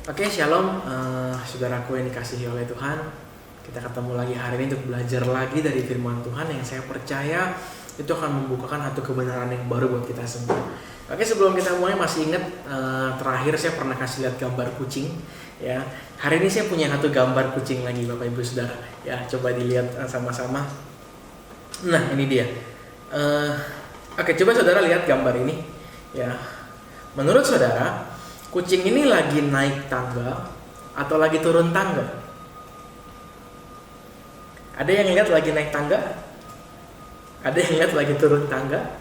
Oke, shalom, saudaraku yang dikasihi oleh Tuhan. Kita ketemu lagi hari ini untuk belajar lagi dari firman Tuhan yang saya percaya itu akan membukakan satu kebenaran yang baru buat kita semua. Oke, sebelum kita mulai, masih ingat terakhir saya pernah kasih lihat gambar kucing. Ya, hari ini saya punya satu gambar kucing lagi, Bapak Ibu Saudara. Ya, coba dilihat sama-sama. Nah, ini dia. Oke, coba saudara lihat gambar ini. Ya, menurut saudara, kucing ini lagi naik tangga atau lagi turun tangga? Ada yang lihat lagi naik tangga? Ada yang lihat lagi turun tangga?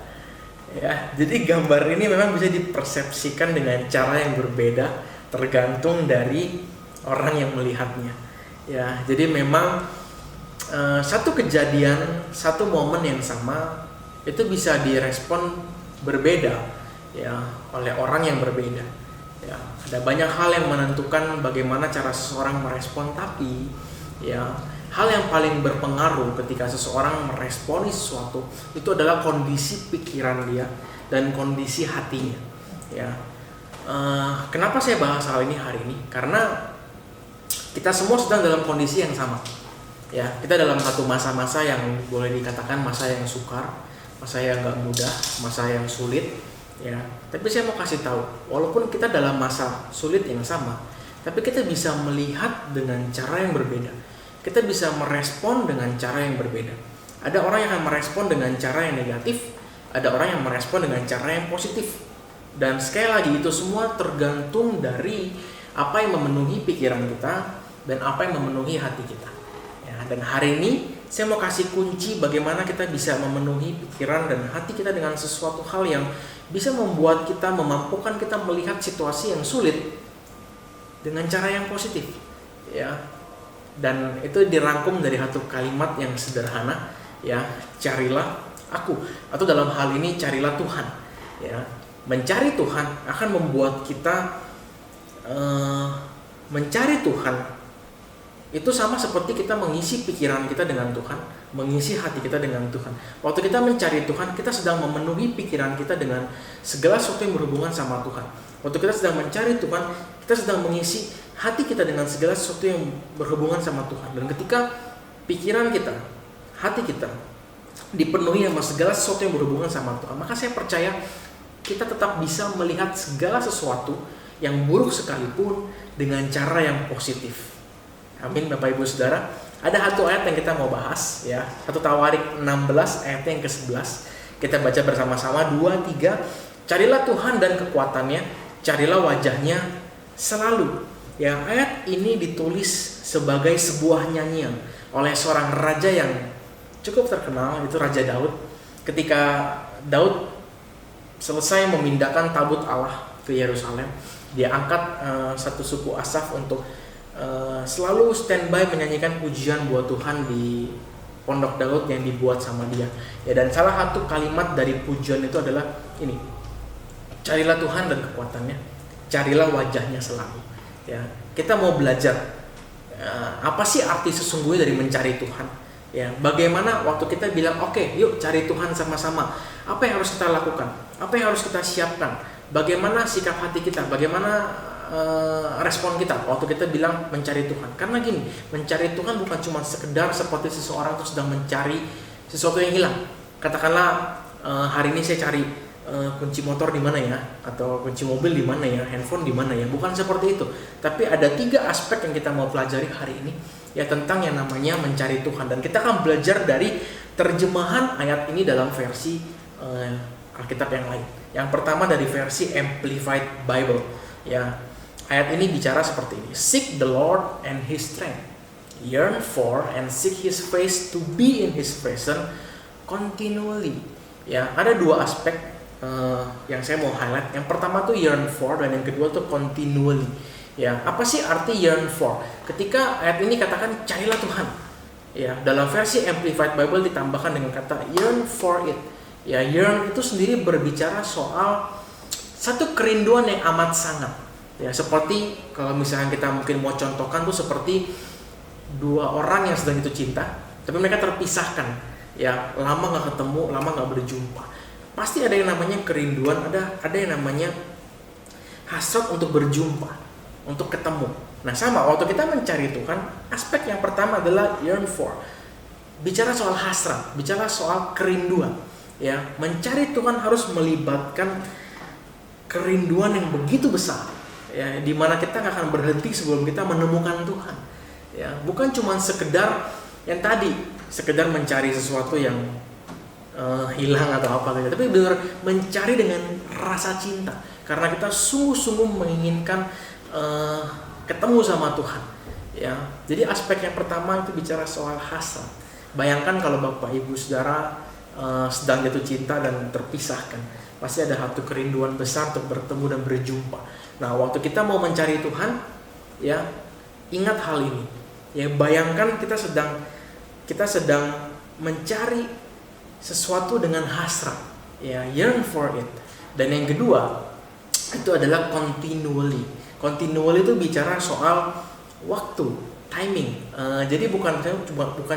Ya, jadi gambar ini memang bisa dipersepsikan dengan cara yang berbeda tergantung dari orang yang melihatnya. Ya, jadi memang satu kejadian, satu momen yang sama itu bisa direspon berbeda ya oleh orang yang berbeda. Ya, ada banyak hal yang menentukan bagaimana cara seseorang merespon, tapi ya hal yang paling berpengaruh ketika seseorang meresponi sesuatu itu adalah kondisi pikiran dia dan kondisi hatinya. Ya, kenapa saya bahas hal ini hari ini? Karena kita semua sedang dalam kondisi yang sama. Ya, kita dalam satu masa-masa yang boleh dikatakan masa yang sukar, masa yang gak mudah, masa yang sulit. Ya, tapi saya mau kasih tahu, walaupun kita dalam masa sulit yang sama, tapi kita bisa melihat dengan cara yang berbeda. Kita bisa merespon dengan cara yang berbeda. Ada orang yang akan merespon dengan cara yang negatif, ada orang yang merespon dengan cara yang positif. Dan sekali lagi itu semua tergantung dari apa yang memenuhi pikiran kita dan apa yang memenuhi hati kita. Ya, dan hari ini saya mau kasih kunci bagaimana kita bisa memenuhi pikiran dan hati kita dengan sesuatu hal yang bisa membuat kita, memampukan kita melihat situasi yang sulit dengan cara yang positif. Ya. Dan itu dirangkum dari satu kalimat yang sederhana, ya, carilah aku, atau dalam hal ini carilah Tuhan. Ya. Mencari Tuhan akan membuat kita mencari Tuhan. Itu sama seperti kita mengisi pikiran kita dengan Tuhan, mengisi hati kita dengan Tuhan. Waktu kita mencari Tuhan, kita sedang memenuhi pikiran kita dengan segala sesuatu yang berhubungan sama Tuhan. Waktu kita sedang mencari Tuhan, kita sedang mengisi hati kita dengan segala sesuatu yang berhubungan sama Tuhan. Dan ketika pikiran kita, hati kita dipenuhi sama segala sesuatu yang berhubungan sama Tuhan, maka saya percaya kita tetap bisa melihat segala sesuatu yang buruk sekalipun dengan cara yang positif. Amin, Bapak Ibu Saudara. Ada satu ayat yang kita mau bahas, ya. 1 Tawarik 16 ayat yang ke-11. Kita baca bersama-sama 2, 3. Carilah Tuhan dan kekuatannya, carilah wajahnya selalu. Ya, ayat ini ditulis sebagai sebuah nyanyian oleh seorang raja yang cukup terkenal, itu Raja Daud. Ketika Daud selesai memindahkan tabut Allah ke Yerusalem, dia angkat satu suku Asaf untuk selalu standby menyanyikan pujian buat Tuhan di pondok Daud yang dibuat sama dia. Ya, dan salah satu kalimat dari pujian itu adalah ini: carilah Tuhan dan kekuatannya, carilah wajahnya selalu. Ya, kita mau belajar apa sih arti sesungguhnya dari mencari Tuhan. Ya, bagaimana waktu kita bilang oke, yuk cari Tuhan sama-sama. Apa yang harus kita lakukan? Apa yang harus kita siapkan? Bagaimana sikap hati kita? Bagaimana respon kita waktu kita bilang mencari Tuhan? Karena gini, mencari Tuhan bukan cuma sekedar seperti seseorang itu sedang mencari sesuatu yang hilang. Katakanlah hari ini saya cari kunci motor di mana ya, atau kunci mobil di mana ya, handphone di mana ya. Bukan seperti itu. Tapi ada 3 aspek yang kita mau pelajari hari ini, ya, tentang yang namanya mencari Tuhan. Dan kita akan belajar dari terjemahan ayat ini dalam versi Alkitab yang lain. Yang pertama dari versi Amplified Bible. Ya, ayat ini bicara seperti ini: Seek the Lord and His strength, yearn for and seek His face to be in His presence continually. Ya, ada 2 aspek yang saya mau highlight. Yang pertama tuh yearn for, dan yang kedua tuh continually. Ya, apa sih arti yearn for? Ketika ayat ini katakan carilah Tuhan. Ya, dalam versi Amplified Bible ditambahkan dengan kata yearn for it. Ya, yearn itu sendiri berbicara soal satu kerinduan yang amat sangat. Ya, seperti kalau misalnya kita mungkin mau contohkan tuh seperti 2 orang yang sedang itu cinta, tapi mereka terpisahkan. Ya, lama gak ketemu, lama gak berjumpa. Pasti ada yang namanya kerinduan, ada yang namanya hasrat untuk berjumpa. untuk ketemu. Nah sama, waktu kita mencari Tuhan, aspek yang pertama adalah yearn for. Bicara soal hasrat, bicara soal kerinduan. Ya, mencari Tuhan harus melibatkan kerinduan yang begitu besar. Ya, di mana kita nggak akan berhenti sebelum kita menemukan Tuhan. Ya, bukan cuma sekedar yang tadi, sekedar mencari sesuatu yang hilang atau apa gitu, tapi benar mencari dengan rasa cinta, karena kita sungguh-sungguh menginginkan ketemu sama Tuhan. Ya, jadi aspek yang pertama itu bicara soal hasrat. Bayangkan kalau Bapak Ibu Saudara sedang jatuh cinta dan terpisahkan, pasti ada satu kerinduan besar untuk bertemu dan berjumpa. Nah, waktu kita mau mencari Tuhan, ya ingat hal ini. Ya, bayangkan kita sedang mencari sesuatu dengan hasrat, ya, yearn for it. Dan yang kedua itu adalah continually. Continually itu bicara soal waktu, timing. Jadi bukan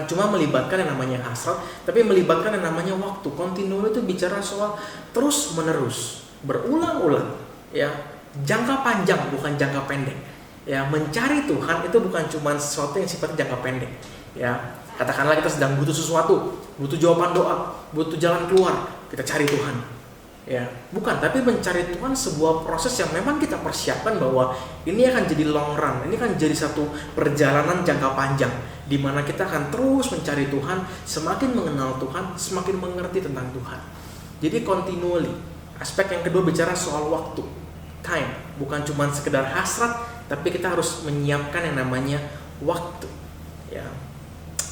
cuma melibatkan yang namanya hasrat, tapi melibatkan yang namanya waktu. Continually itu bicara soal terus menerus, berulang-ulang, ya, jangka panjang bukan jangka pendek. Ya, mencari Tuhan itu bukan cuma sesuatu yang sifatnya jangka pendek. Ya, katakanlah kita sedang butuh sesuatu, butuh jawaban doa, butuh jalan keluar, kita cari Tuhan. Ya, bukan, tapi mencari Tuhan sebuah proses yang memang kita persiapkan bahwa ini akan jadi long run, ini akan jadi satu perjalanan jangka panjang di mana kita akan terus mencari Tuhan, semakin mengenal Tuhan, semakin mengerti tentang Tuhan. Jadi continually. Aspek yang kedua bicara soal waktu, time, bukan cuma sekedar hasrat, tapi kita harus menyiapkan yang namanya waktu. Ya.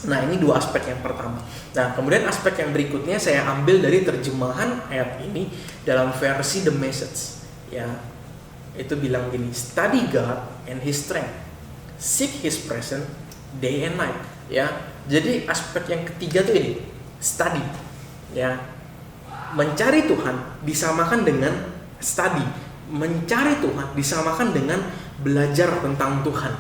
Nah, ini dua aspek yang pertama. Nah, kemudian aspek yang berikutnya saya ambil dari terjemahan ayat ini dalam versi The Message. Ya, itu bilang gini, study God and His strength, seek His presence day and night. Ya, jadi aspek yang ketiga tuh ini, study. Ya, mencari Tuhan disamakan dengan study. Mencari Tuhan disamakan dengan belajar tentang Tuhan.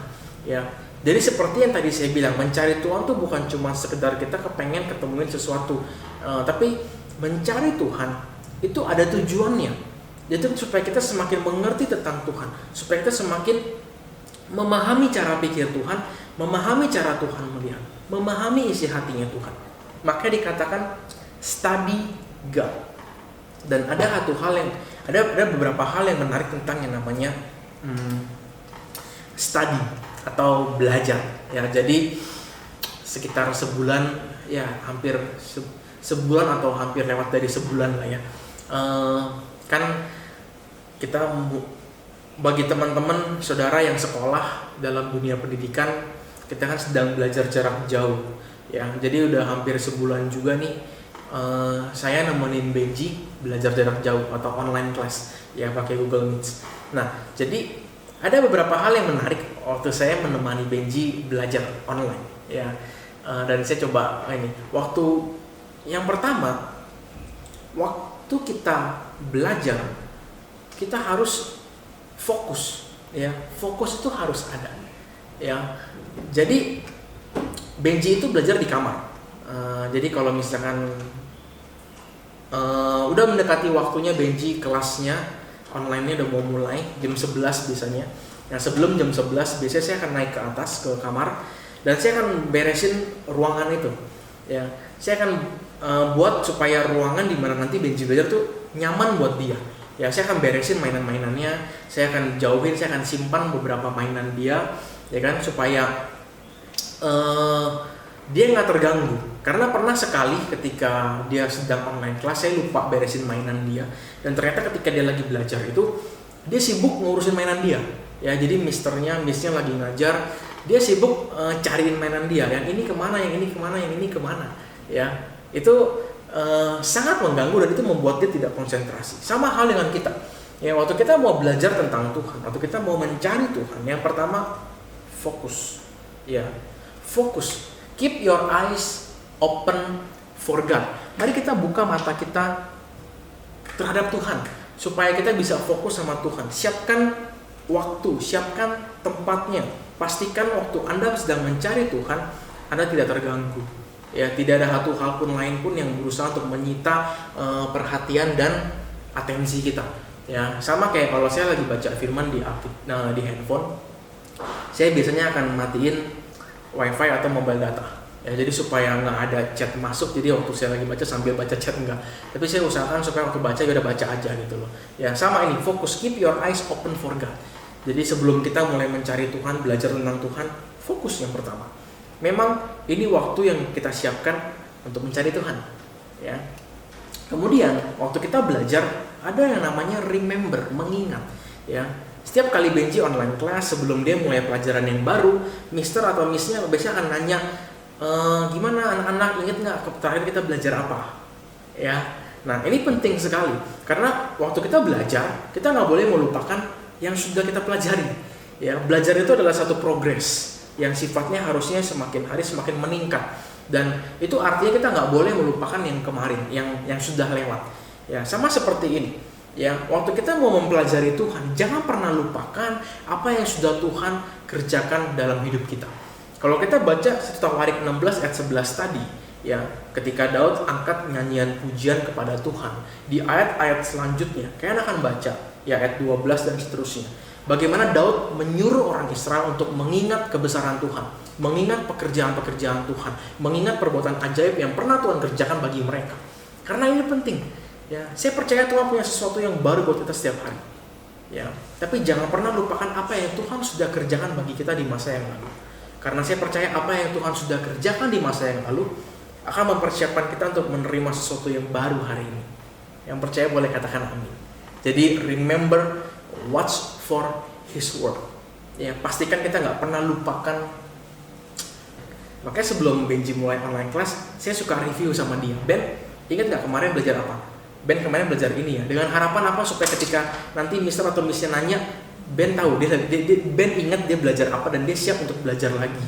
Ya. Jadi seperti yang tadi saya bilang, mencari Tuhan tuh bukan cuma sekedar kita kepengen ketemuin sesuatu, tapi mencari Tuhan itu ada tujuannya. Jadi supaya kita semakin mengerti tentang Tuhan, supaya kita semakin memahami cara pikir Tuhan, memahami cara Tuhan melihat, memahami isi hatinya Tuhan. Makanya dikatakan study God. Dan ada beberapa hal yang menarik tentang yang namanya study atau belajar, ya. Jadi sekitar sebulan, ya hampir sebulan atau hampir lewat dari sebulan lah ya. Kan kita bagi teman-teman saudara yang sekolah dalam dunia pendidikan, kita kan sedang belajar jarak jauh, ya. Jadi udah hampir sebulan juga nih saya nemenin Benji belajar jarak jauh atau online class, ya, pakai Google Meet. Nah, jadi ada beberapa hal yang menarik waktu saya menemani Benji belajar online, ya. Dan saya coba ini. Waktu yang pertama, waktu kita belajar, kita harus fokus, ya. Fokus itu harus ada, ya. Jadi Benji itu belajar di kamar. Jadi kalau misalkan udah mendekati waktunya Benji kelasnya online-nya udah mau mulai jam 11 biasanya. Nah, sebelum jam 11 biasanya saya akan naik ke atas ke kamar dan saya akan beresin ruangan itu. Ya, saya akan buat supaya ruangan di mana nanti Benji belajar tuh nyaman buat dia. Ya, saya akan beresin mainan-mainannya, saya akan jauhin, saya akan simpan beberapa mainan dia, ya kan, supaya dia nggak terganggu. Karena pernah sekali ketika dia sedang online kelas, saya lupa beresin mainan dia, dan ternyata ketika dia lagi belajar itu dia sibuk ngurusin mainan dia. Ya, jadi missnya lagi ngajar, dia sibuk cariin mainan dia. Yang ini kemana, yang ini kemana, yang ini kemana. Ya, itu sangat mengganggu dan itu membuat dia tidak konsentrasi. Sama hal dengan kita. Ya, waktu kita mau belajar tentang Tuhan, waktu kita mau mencari Tuhan, yang pertama fokus. Ya, fokus. Keep your eyes open for God. Mari kita buka mata kita terhadap Tuhan supaya kita bisa fokus sama Tuhan. Siapkan waktu, siapkan tempatnya. Pastikan waktu Anda sedang mencari Tuhan, Anda tidak terganggu. Ya, tidak ada satu hal pun lain pun yang berusaha untuk menyita perhatian dan atensi kita. Ya, sama kayak kalau saya lagi baca firman di handphone, saya biasanya akan matiin wifi atau mobile data. Ya, jadi supaya nggak ada chat masuk, jadi waktu saya lagi baca sambil baca chat enggak. Tapi saya usahakan supaya waktu baca ya udah baca aja gitu loh. Ya sama ini, fokus, keep your eyes open for God. Jadi sebelum kita mulai mencari Tuhan, belajar tentang Tuhan, fokus yang pertama. Memang ini waktu yang kita siapkan untuk mencari Tuhan. Ya. Kemudian waktu kita belajar ada yang namanya remember, mengingat. Ya. Setiap kali Benji online class, sebelum dia mulai pelajaran yang baru, Mister atau Missnya biasanya akan nanya, gimana anak-anak, ingat nggak terakhir kita belajar apa? Ya, nah ini penting sekali karena waktu kita belajar kita nggak boleh melupakan yang sudah kita pelajari. Ya, belajar itu adalah satu progres yang sifatnya harusnya semakin hari semakin meningkat, dan itu artinya kita nggak boleh melupakan yang kemarin, yang sudah lewat. Ya, sama seperti ini. Ya, waktu kita mau mempelajari Tuhan, jangan pernah lupakan apa yang sudah Tuhan kerjakan dalam hidup kita. Kalau kita baca 1 Tawarik 16 ayat 11 tadi, ya, ketika Daud angkat nyanyian pujian kepada Tuhan, di ayat-ayat selanjutnya, kalian akan baca ya ayat 12 dan seterusnya. Bagaimana Daud menyuruh orang Israel untuk mengingat kebesaran Tuhan, mengingat pekerjaan-pekerjaan Tuhan, mengingat perbuatan ajaib yang pernah Tuhan kerjakan bagi mereka. Karena ini penting. Ya, saya percaya Tuhan punya sesuatu yang baru buat kita setiap hari. Ya, tapi jangan pernah lupakan apa yang Tuhan sudah kerjakan bagi kita di masa yang lalu. Karena saya percaya apa yang Tuhan sudah kerjakan di masa yang lalu akan mempersiapkan kita untuk menerima sesuatu yang baru hari ini. Yang percaya boleh katakan amin. Jadi remember, watch for His word. Ya, pastikan kita nggak pernah lupakan. Makanya sebelum Benji mulai online class, saya suka review sama dia. Ben, ingat nggak kemarin belajar apa? Ben kemarin belajar ini ya. Dengan harapan apa supaya ketika nanti Mister atau Missnya nanya, Ben tahu, Ben ingat dia belajar apa dan dia siap untuk belajar lagi.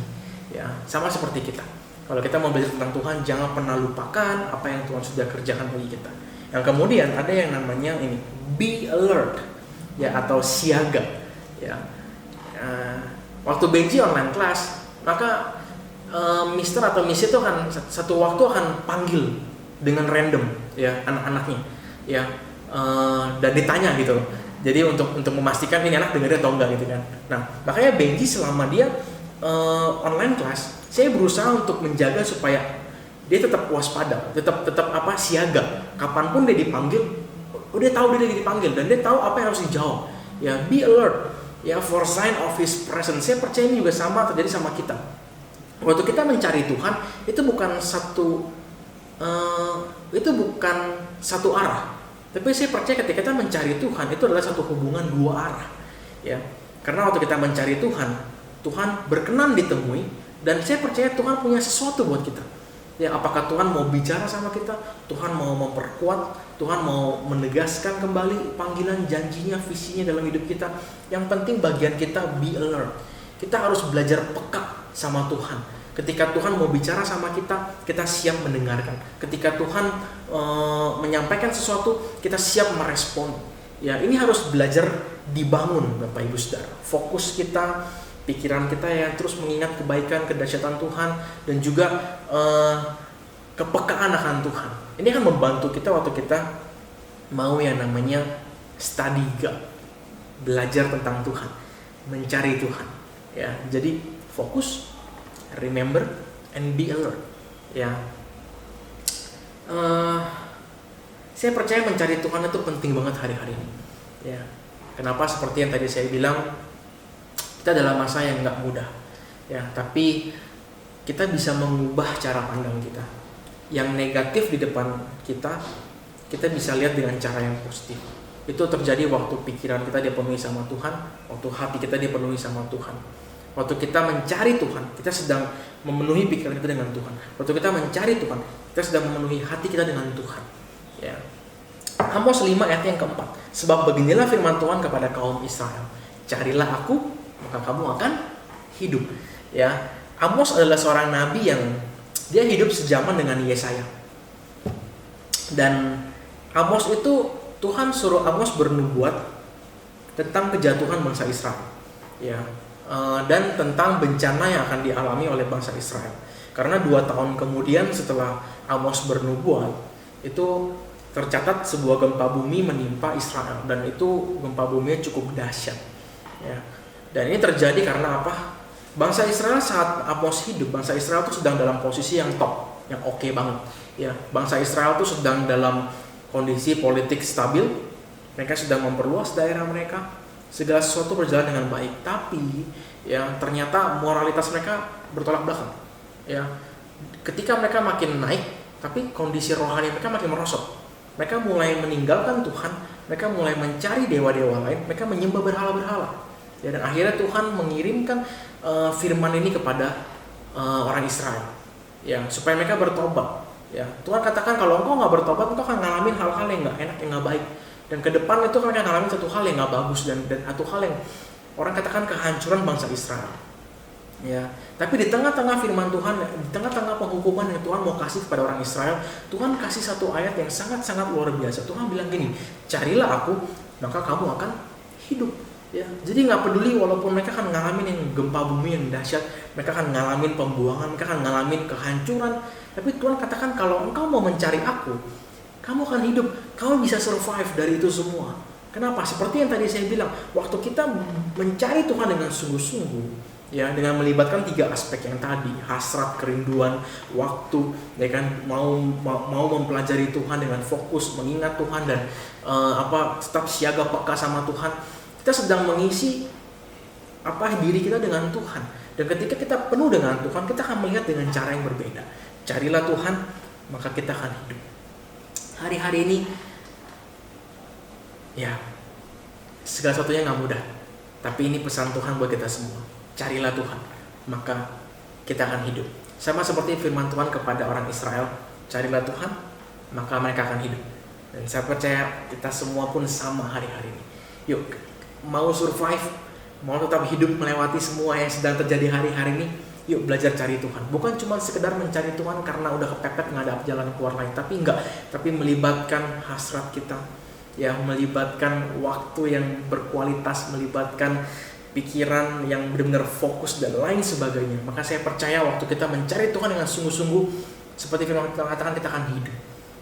Ya, sama seperti kita. Kalau kita mau belajar tentang Tuhan, jangan pernah lupakan apa yang Tuhan sudah kerjakan bagi kita. Yang kemudian ada yang namanya ini, be alert, ya, atau siaga. Ya, waktu Benji online class, maka Mister atau Miss itu akan satu waktu akan panggil dengan random, ya, anak-anaknya, ya, dan ditanya gitu. Jadi untuk memastikan ini anak dengerin atau enggak gitu kan. Nah, makanya Benji selama dia online class, saya berusaha untuk menjaga supaya dia tetap waspada, tetap siaga. Kapanpun dia dipanggil, dia tahu dia dipanggil dan dia tahu apa yang harus dijawab. Ya, be alert, ya, for sign of His presence. Saya percaya ini juga sama terjadi sama kita. Waktu kita mencari Tuhan, itu bukan satu arah. Tapi saya percaya ketika kita mencari Tuhan, itu adalah satu hubungan dua arah. Ya, karena waktu kita mencari Tuhan, Tuhan berkenan ditemui, dan saya percaya Tuhan punya sesuatu buat kita. Ya, apakah Tuhan mau bicara sama kita? Tuhan mau memperkuat, Tuhan mau menegaskan kembali panggilan, janjinya, visinya dalam hidup kita. Yang penting bagian kita be alert. Kita harus belajar peka sama Tuhan. Ketika Tuhan mau bicara sama kita, kita siap mendengarkan. Ketika Tuhan menyampaikan sesuatu, kita siap merespon. Ya, ini harus belajar dibangun, Bapak Ibu Saudara. Fokus kita, pikiran kita yang terus mengingat kebaikan, kedahsyatan Tuhan, dan juga kepekaan akan Tuhan. Ini akan membantu kita waktu kita mau yang namanya study God, belajar tentang Tuhan, mencari Tuhan. Ya, jadi fokus, remember, and be alert. Ya, saya percaya mencari Tuhan itu penting banget hari-hari ini. Ya, kenapa? Seperti yang tadi saya bilang, kita dalam masa yang nggak mudah. Ya, tapi kita bisa mengubah cara pandang kita. Yang negatif di depan kita bisa lihat dengan cara yang positif. Itu terjadi waktu pikiran kita dipenuhi sama Tuhan, waktu hati kita dipenuhi sama Tuhan. Waktu kita mencari Tuhan, kita sedang memenuhi pikiran kita dengan Tuhan. Waktu kita mencari Tuhan, kita sedang memenuhi hati kita dengan Tuhan. Ya. Amos 5 ayat yang keempat. Sebab beginilah firman Tuhan kepada kaum Israel. Carilah aku, maka kamu akan hidup. Ya. Amos adalah seorang nabi yang dia hidup sejaman dengan Yesaya. Dan Amos itu, Tuhan suruh Amos bernubuat tentang kejatuhan bangsa Israel. Ya. Dan tentang bencana yang akan dialami oleh bangsa Israel. Karena 2 tahun kemudian setelah Amos bernubuat, itu tercatat sebuah gempa bumi menimpa Israel, dan itu gempa bumi cukup dahsyat. Ya. Dan ini terjadi karena apa? Bangsa Israel saat Amos hidup, bangsa Israel itu sedang dalam posisi yang top, yang oke banget. Ya, bangsa Israel itu sedang dalam kondisi politik stabil. Mereka sedang memperluas daerah mereka. Segala sesuatu berjalan dengan baik. Tapi ya ternyata moralitas mereka bertolak belakang. Ya, ketika mereka makin naik, tapi kondisi rohani mereka makin merosot. Mereka mulai meninggalkan Tuhan, mereka mulai mencari dewa-dewa lain, mereka menyembah berhala-berhala. Ya, dan akhirnya Tuhan mengirimkan firman ini kepada orang Israel, ya, supaya mereka bertobat. Ya, Tuhan katakan kalau engkau nggak bertobat, engkau akan ngalamin hal-hal yang nggak enak, yang nggak baik. Dan ke depan itu mereka ngalamin satu hal yang nggak bagus dan satu hal yang orang katakan kehancuran bangsa Israel. Ya, tapi di tengah-tengah firman Tuhan, di tengah-tengah penghukuman yang Tuhan mau kasih kepada orang Israel, Tuhan kasih satu ayat yang sangat-sangat luar biasa. Tuhan bilang gini, carilah aku, maka kamu akan hidup. Ya, jadi nggak peduli walaupun mereka akan ngalamin yang gempa bumi yang dahsyat, mereka akan ngalamin pembuangan, mereka akan ngalamin kehancuran. Tapi Tuhan katakan kalau engkau mau mencari aku, kamu akan hidup, kamu bisa survive dari itu semua. Kenapa? Seperti yang tadi saya bilang, waktu kita mencari Tuhan dengan sungguh-sungguh, ya, dengan melibatkan 3 aspek yang tadi, hasrat, kerinduan, waktu, ya kan, mau mempelajari Tuhan dengan fokus, mengingat Tuhan dan tetap siaga peka sama Tuhan. Kita sedang mengisi diri kita dengan Tuhan. Dan ketika kita penuh dengan Tuhan, kita akan melihat dengan cara yang berbeda. Carilah Tuhan, maka kita akan hidup. Hari-hari ini, ya, segala sesuatunya nggak mudah. Tapi ini pesan Tuhan buat kita semua. Carilah Tuhan, maka kita akan hidup. Sama seperti firman Tuhan kepada orang Israel, carilah Tuhan, maka mereka akan hidup. Dan saya percaya kita semua pun sama hari-hari ini. Yuk, mau survive, mau tetap hidup melewati semua yang sedang terjadi hari-hari ini, yuk belajar cari Tuhan. Bukan cuma sekedar mencari Tuhan karena udah kepepet nggak ada jalan keluar lain, tapi melibatkan hasrat kita, ya, melibatkan waktu yang berkualitas, melibatkan pikiran yang benar-benar fokus dan lain sebagainya. Maka saya percaya waktu kita mencari Tuhan dengan sungguh-sungguh, seperti firman Tuhan katakan, kita akan hidup.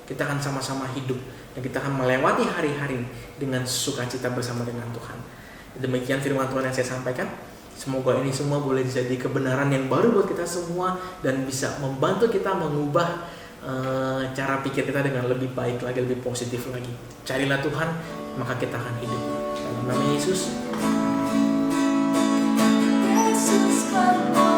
Kita akan sama-sama hidup dan kita akan melewati hari-hari dengan sukacita bersama dengan Tuhan. Demikian firman Tuhan yang saya sampaikan. Semoga ini semua boleh jadi kebenaran yang baru buat kita semua dan bisa membantu kita mengubah cara pikir kita dengan lebih baik lagi, lebih positif lagi. Carilah Tuhan, maka kita akan hidup. Dalam nama Yesus. Yesus, come on.